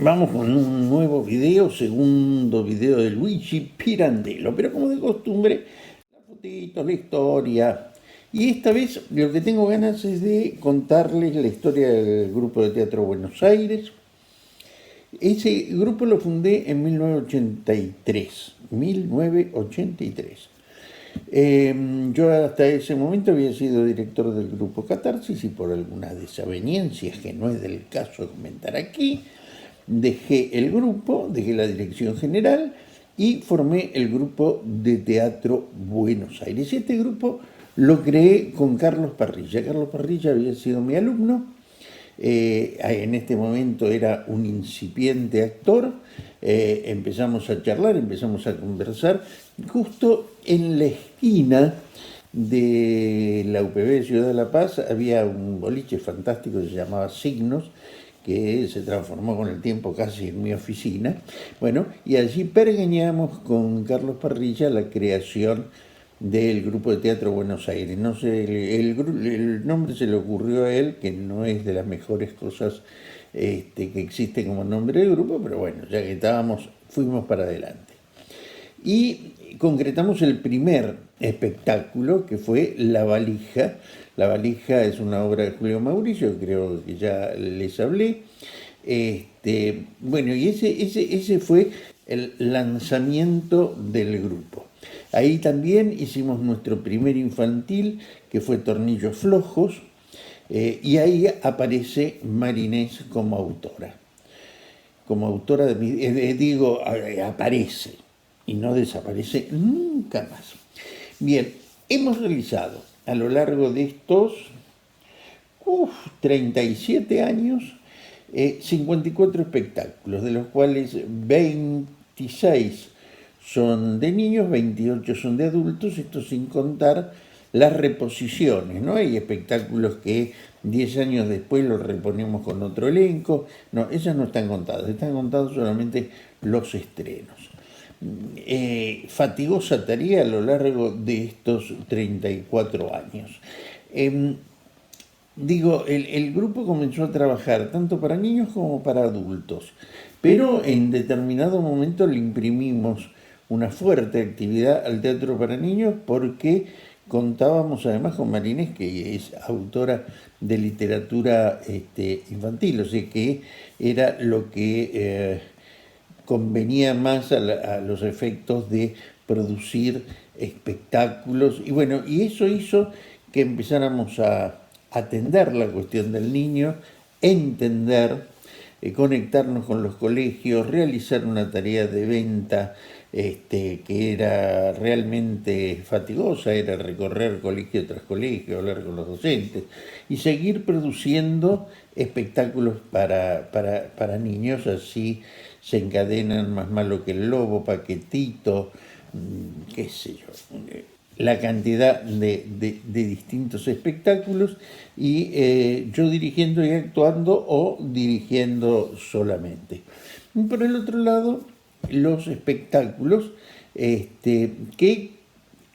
Vamos con un nuevo video, segundo video de Luigi Pirandello, pero como de costumbre, las fotitos, la historia. Y esta vez lo que tengo ganas es de contarles la historia del grupo de teatro Buenos Aires. Ese grupo lo fundé en 1983. 1983. Yo hasta ese momento había sido director del grupo Catarsis y por algunas desavenencias que no es del caso comentar aquí, dejé el grupo, dejé la dirección general y formé el grupo de teatro Buenos Aires. Y este grupo lo creé con Carlos Parrilla. Carlos Parrilla había sido mi alumno. En este momento era un incipiente actor. Empezamos a charlar, empezamos a conversar. Justo en la esquina de la UPB de Ciudad de La Paz había un boliche fantástico que se llamaba Signos, que se transformó con el tiempo casi en mi oficina. Bueno, y allí pergeñamos con Carlos Parrilla la creación del grupo de teatro Buenos Aires. No sé, el nombre se le ocurrió a él, que no es de las mejores cosas que existe como nombre del grupo, pero bueno, ya que estábamos, fuimos para adelante. Y concretamos el primer espectáculo, que fue La Valija. La Valija es una obra de Julio Mauricio, creo que ya les hablé. Bueno, y ese fue el lanzamiento del grupo. Ahí también hicimos nuestro primer infantil, que fue Tornillos Flojos, y ahí aparece Marinés como autora. Como autora de mi, aparece y no desaparece nunca más. Bien, hemos realizado a lo largo de estos 37 años 54 espectáculos, de los cuales 26 son de niños, 28 son de adultos, esto sin contar las reposiciones, ¿no? Hay espectáculos que 10 años después los reponemos con otro elenco, no, esas no están contados solamente los estrenos. Fatigosa tarea a lo largo de estos 34 años. El grupo comenzó a trabajar tanto para niños como para adultos, pero en determinado momento le imprimimos una fuerte actividad al teatro para niños porque contábamos además con Marinés, que es autora de literatura infantil, o sea que era lo que convenía más a los efectos de producir espectáculos. Y bueno, y eso hizo que empezáramos a atender la cuestión del niño, entender, conectarnos con los colegios, realizar una tarea de venta que era realmente fatigosa, era recorrer colegio tras colegio, hablar con los docentes y seguir produciendo espectáculos para niños. Así se encadenan Más malo que el lobo, Paquetito, qué sé yo, la cantidad de distintos espectáculos y yo dirigiendo y actuando o dirigiendo solamente. Y por el otro lado, los espectáculos que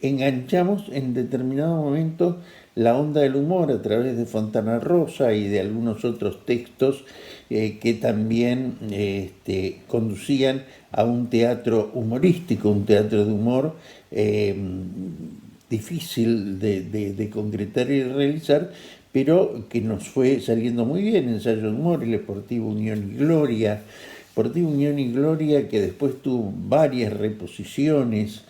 enganchamos en determinado momento la onda del humor a través de Fontana Rosa y de algunos otros textos que también conducían a un teatro humorístico, un teatro de humor difícil de concretar y realizar, pero que nos fue saliendo muy bien. Ensayo de humor, el Sportivo Unión y Gloria, Sportivo Unión y Gloria, que después tuvo varias reposiciones.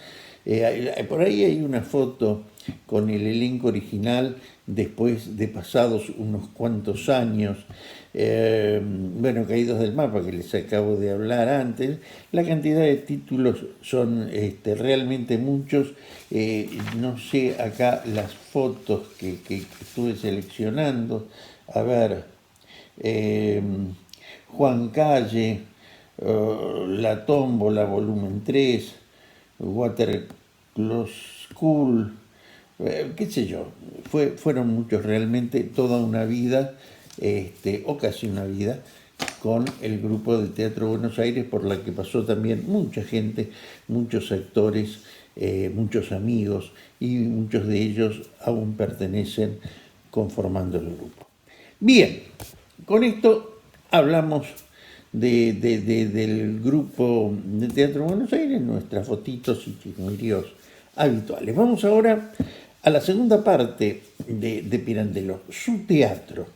Por ahí hay una foto con el elenco original después de pasados unos cuantos años. Bueno, Caídos del Mapa, que les acabo de hablar antes. La cantidad de títulos son realmente muchos. No sé acá las fotos que estuve seleccionando. A ver, Juan Calle, La Tómbola, volumen 3, Waterloo School, qué sé yo, fueron muchos realmente, toda una vida, o casi una vida, con el grupo de Teatro Buenos Aires, por la que pasó también mucha gente, muchos actores, muchos amigos, y muchos de ellos aún pertenecen conformando el grupo. Bien, con esto hablamos del grupo de Teatro Buenos Aires, nuestras fotitos y chismeríos habituales. Vamos ahora a la segunda parte de Pirandello, su teatro.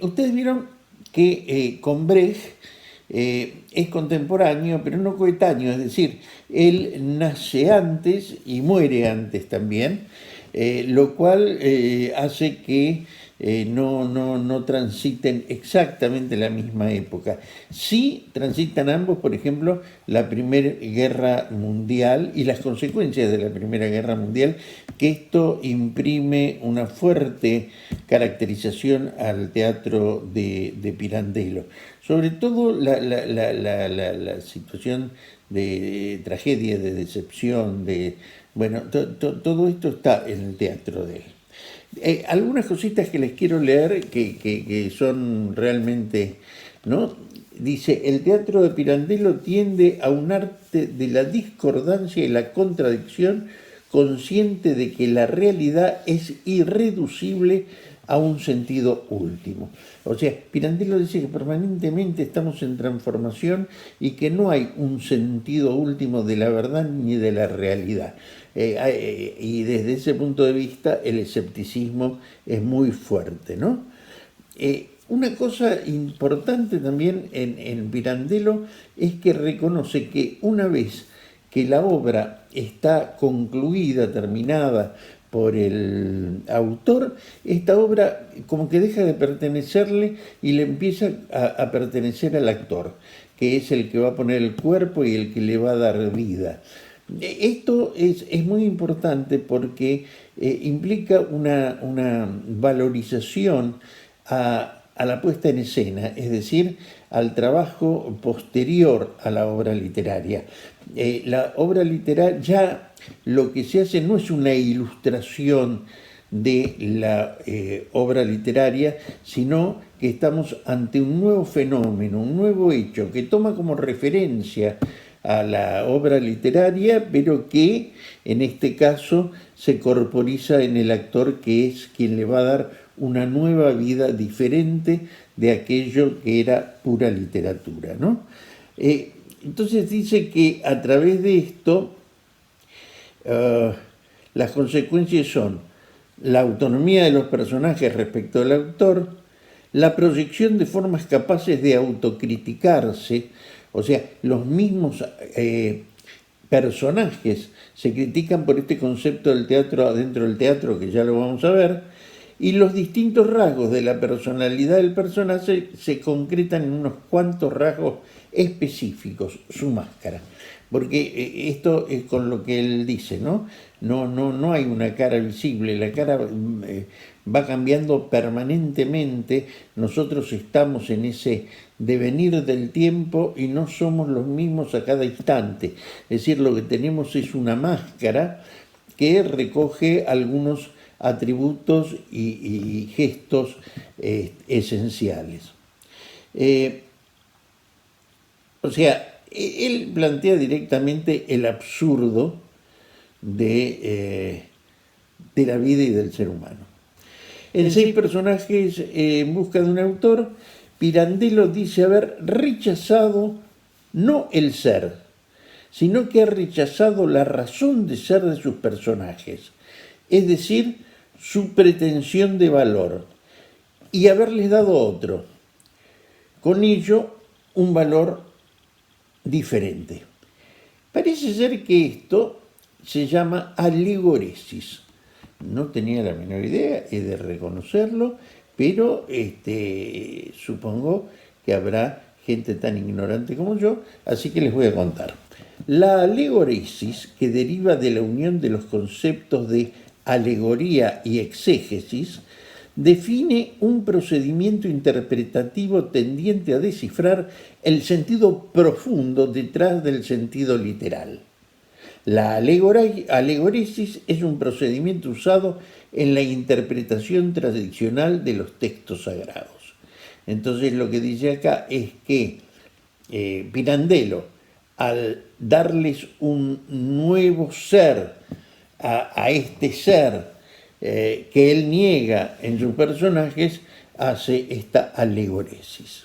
Ustedes vieron que con Brecht es contemporáneo, pero no coetáneo, es decir, él nace antes y muere antes también, lo cual hace que no transiten exactamente la misma época. Sí transitan ambos, por ejemplo, la Primera Guerra Mundial y las consecuencias de la Primera Guerra Mundial, que esto imprime una fuerte caracterización al teatro de Pirandello. Sobre todo la situación de tragedia, de decepción, bueno, todo esto está en el teatro de él. Algunas cositas que les quiero leer que son realmente, ¿no? Dice, el teatro de Pirandello tiende a un arte de la discordancia y la contradicción, consciente de que la realidad es irreducible a un sentido último. O sea, Pirandello dice que permanentemente estamos en transformación y que no hay un sentido último de la verdad ni de la realidad. Y desde ese punto de vista el escepticismo es muy fuerte, ¿no? Una cosa importante también en Pirandello es que reconoce que una vez que la obra está concluida, terminada por el autor, esta obra como que deja de pertenecerle y le empieza a pertenecer al actor, que es el que va a poner el cuerpo y el que le va a dar vida. Esto es muy importante porque implica una valorización a la puesta en escena, es decir, al trabajo posterior a la obra literaria. La obra literaria, ya lo que se hace no es una ilustración de la obra literaria, sino que estamos ante un nuevo fenómeno, un nuevo hecho que toma como referencia a la obra literaria, pero que en este caso se corporiza en el actor, que es quien le va a dar una nueva vida diferente de aquello que era pura literatura, ¿no? Entonces dice que a través de esto las consecuencias son la autonomía de los personajes respecto al autor, la proyección de formas capaces de autocriticarse, o sea, los mismos personajes se critican por este concepto del teatro adentro del teatro, que ya lo vamos a ver, y los distintos rasgos de la personalidad del personaje se concretan en unos cuantos rasgos específicos, su máscara. Porque esto es con lo que él dice, ¿no? No hay una cara visible, la cara va cambiando permanentemente, nosotros estamos en ese devenir del tiempo y no somos los mismos a cada instante. Es decir, lo que tenemos es una máscara que recoge algunos atributos y gestos esenciales. O sea, él plantea directamente el absurdo de la vida y del ser humano. En 6 personajes en busca de un autor, Pirandello dice haber rechazado no el ser, sino que ha rechazado la razón de ser de sus personajes, es decir, su pretensión de valor, y haberles dado otro, con ello un valor diferente. Parece ser que esto se llama alegoresis. No tenía la menor idea, he de reconocerlo, pero supongo que habrá gente tan ignorante como yo, así que les voy a contar. La alegoresis, que deriva de la unión de los conceptos de alegoría y exégesis, define un procedimiento interpretativo tendiente a descifrar el sentido profundo detrás del sentido literal. La alegoresis es un procedimiento usado en la interpretación tradicional de los textos sagrados. Entonces lo que dice acá es que Pirandello, al darles un nuevo ser a este ser que él niega en sus personajes, hace esta alegoresis.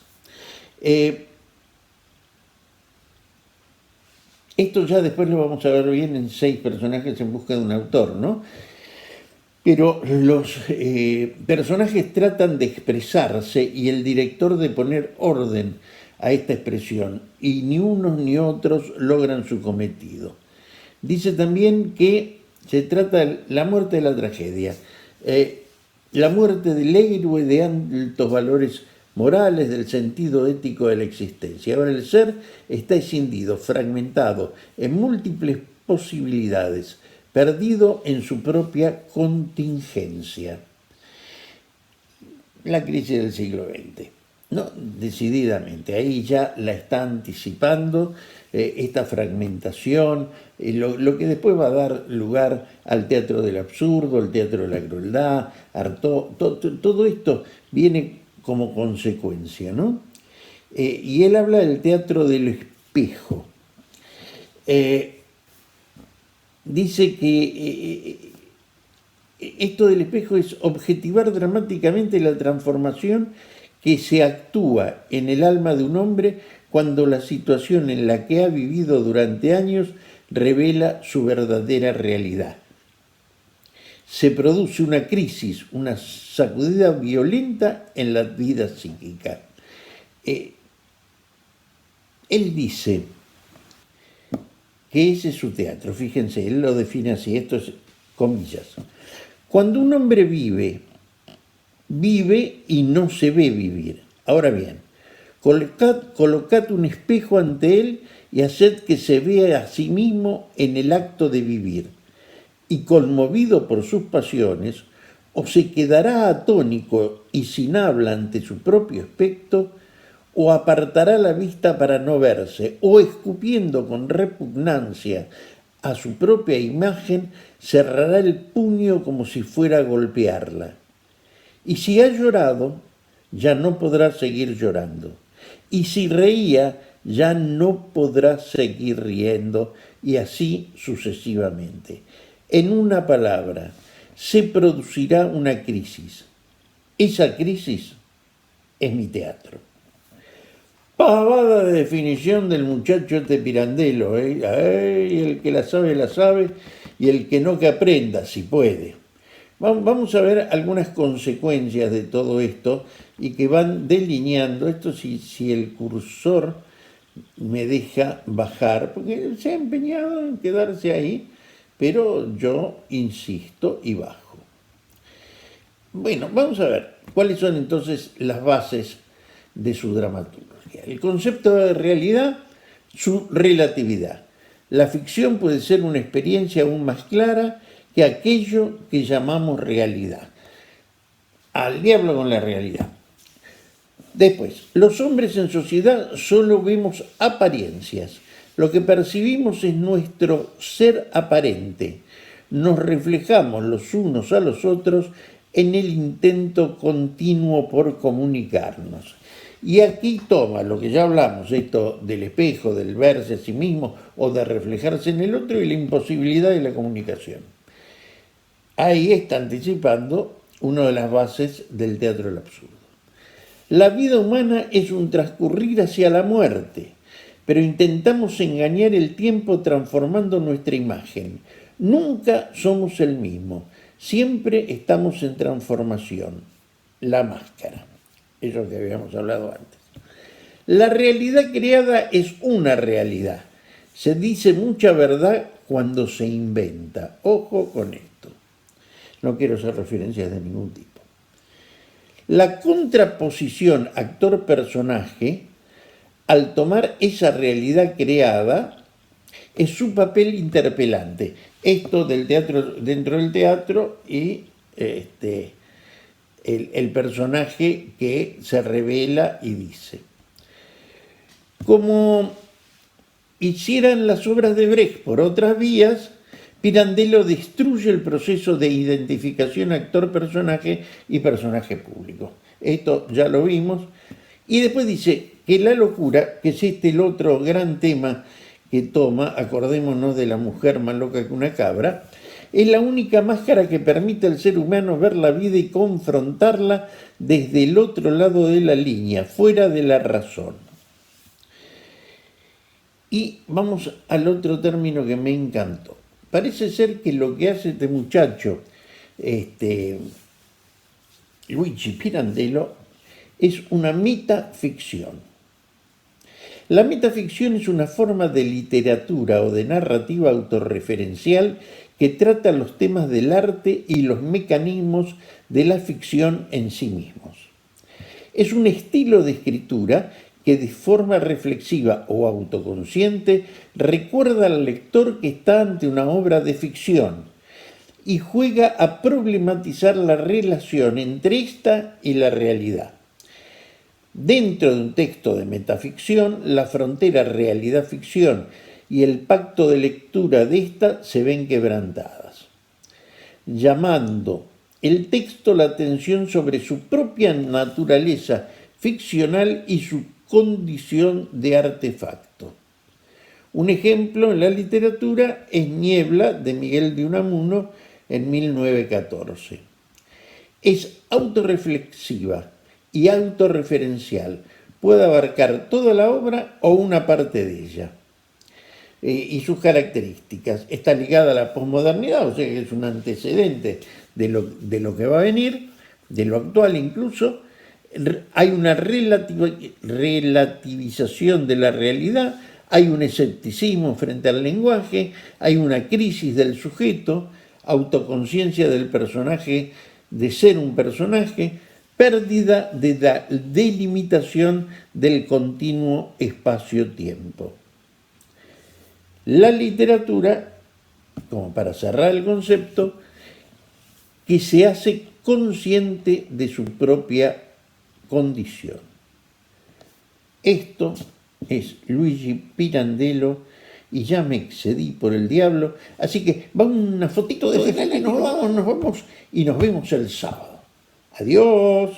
Esto ya después lo vamos a ver bien en 6 personajes en busca de un autor, ¿no? Pero los personajes tratan de expresarse y el director de poner orden a esta expresión, y ni unos ni otros logran su cometido. Dice también que se trata de la muerte de la tragedia, la muerte del héroe de altos valores morales, del sentido ético de la existencia. Ahora el ser está escindido, fragmentado en múltiples posibilidades, perdido en su propia contingencia. La crisis del siglo XX, ¿no? Decididamente, ahí ya la está anticipando esta fragmentación, lo que después va a dar lugar al teatro del absurdo, al teatro de la crueldad, todo esto viene como consecuencia, ¿no? Y él habla del teatro del espejo. Dice que esto del espejo es objetivar dramáticamente la transformación que se actúa en el alma de un hombre cuando la situación en la que ha vivido durante años revela su verdadera realidad. Se produce una crisis, una sacudida violenta en la vida psíquica. Él dice que ese es su teatro, fíjense, él lo define así, esto es comillas. Cuando un hombre vive y no se ve vivir. Ahora bien, colocad un espejo ante él y haced que se vea a sí mismo en el acto de vivir. Y conmovido por sus pasiones, o se quedará atónico y sin habla ante su propio aspecto, o apartará la vista para no verse, o escupiendo con repugnancia a su propia imagen, cerrará el puño como si fuera a golpearla. Y si ha llorado, ya no podrá seguir llorando. Y si reía, ya no podrá seguir riendo, y así sucesivamente. En una palabra, se producirá una crisis. Esa crisis es mi teatro. Pavada de definición del muchacho este Pirandello, ¿eh? Ay, el que la sabe, y el que no, que aprenda, si puede. Vamos a ver algunas consecuencias de todo esto y que van delineando esto si el cursor me deja bajar, porque se ha empeñado en quedarse ahí, pero yo insisto y bajo. Bueno, vamos a ver cuáles son entonces las bases de su dramaturgia. El concepto de realidad, su relatividad. La ficción puede ser una experiencia aún más clara que aquello que llamamos realidad. Al diablo con la realidad. Después, los hombres en sociedad solo vemos apariencias. Lo que percibimos es nuestro ser aparente. Nos reflejamos los unos a los otros en el intento continuo por comunicarnos. Y aquí toma lo que ya hablamos, esto del espejo, del verse a sí mismo o de reflejarse en el otro y la imposibilidad de la comunicación. Ahí está anticipando una de las bases del teatro del absurdo. La vida humana es un transcurrir hacia la muerte, pero intentamos engañar el tiempo transformando nuestra imagen. Nunca somos el mismo, siempre estamos en transformación. La máscara, eso que habíamos hablado antes. La realidad creada es una realidad. Se dice mucha verdad cuando se inventa. Ojo con esto. No quiero hacer referencias de ningún tipo. La contraposición actor-personaje, al tomar esa realidad creada, es su papel interpelante. Esto del teatro, dentro del teatro, y el personaje que se revela y dice. Como hicieran las obras de Brecht por otras vías, Pirandello destruye el proceso de identificación actor-personaje y personaje público. Esto ya lo vimos. Y después dice que la locura, que es el otro gran tema que toma, acordémonos de la mujer más loca que una cabra, es la única máscara que permite al ser humano ver la vida y confrontarla desde el otro lado de la línea, fuera de la razón. Y vamos al otro término que me encantó. Parece ser que lo que hace este muchacho, Luigi Pirandello, es una metaficción. La metaficción es una forma de literatura o de narrativa autorreferencial que trata los temas del arte y los mecanismos de la ficción en sí mismos. Es un estilo de escritura que de forma reflexiva o autoconsciente recuerda al lector que está ante una obra de ficción y juega a problematizar la relación entre esta y la realidad. Dentro de un texto de metaficción, la frontera realidad-ficción y el pacto de lectura de esta se ven quebrantadas, llamando el texto la atención sobre su propia naturaleza ficcional y su condición de artefacto. Un ejemplo en la literatura es Niebla de Miguel de Unamuno en 1914. Es autorreflexiva y autorreferencial. Puede abarcar toda la obra o una parte de ella. Y sus características. Está ligada a la posmodernidad, o sea que es un antecedente de lo que va a venir, de lo actual incluso. Hay una relativización de la realidad, hay un escepticismo frente al lenguaje, hay una crisis del sujeto, autoconciencia del personaje de ser un personaje, pérdida de la delimitación del continuo espacio-tiempo. La literatura, como para cerrar el concepto, que se hace consciente de su propia condición. Esto es Luigi Pirandello y ya me excedí por el diablo, así que vamos una fotito de final y nos vamos y nos vemos el sábado. Adiós.